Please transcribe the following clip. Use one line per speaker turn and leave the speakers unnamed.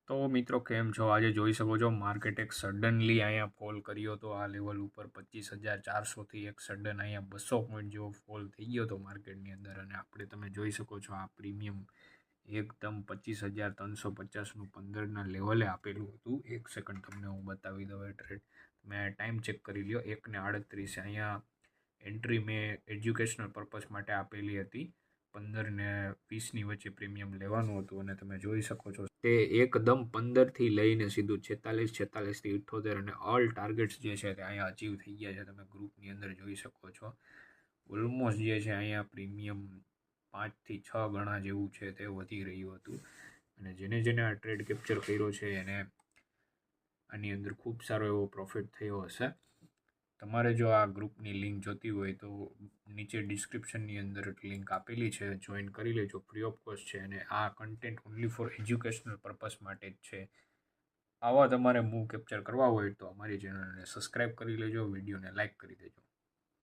તો મિત્રો કેમ છો? આજે જોઈ શકો છો માર્કેટ એક સડનલી અહીંયા ફોલ કર્યો હતો આ લેવલ ઉપર 25,400થી એક સડન અહીંયા 200 પોઈન્ટ જેવો ફોલ થઈ ગયો હતો માર્કેટની અંદર. અને આપણે તમે જોઈ શકો છો આ પ્રીમિયમ એકદમ 25,350નું 15ના લેવલે આપેલું હતું. એક સેકન્ડ તમને હું બતાવી દઉં એ ટ્રેડ. મેં ટાઈમ ચેક કરી લ્યો. 1:38 અહીંયા એન્ટ્રી મેં એજ્યુકેશનલ પર્પઝ માટે આપેલી હતી. 15 ને 20ની વચ્ચે પ્રીમિયમ લેવાનું હતું અને તમે જોઈ શકો છો તે એકદમ 15થી લઈને સીધું 46થી 78 અને ઓલ ટાર્ગેટ્સ જે છે તે અહીંયા અચીવ થઈ ગયા છે. તમે ગ્રુપની અંદર જોઈ શકો છો ઓલમોસ્ટ જે છે અહીંયા પ્રીમિયમ 5થી 6 ગણા જેવું છે તે વધી રહ્યું હતું. અને જેને આ ટ્રેડ કેપ્ચર કર્યો છે એને આની અંદર ખૂબ સારો એવો પ્રોફિટ થયો હશે. તમારે જો આ ગ્રુપની લિંક જોતી હોય તો નીચે ડિસ્ક્રિપ્શનની અંદર લિંક આપેલી છે, જોઈન કરી લેજો. ફ્રી ઓફ કોસ્ટ છે અને આ content only four educational purpose માટે જ છે. આવા તમારે મૂવ કેપ્ચર કરવા હોય તો અમારી ચેનલને સબસ્ક્રાઈબ કરી લેજો, વિડીયોને લાઇક કરી દેજો.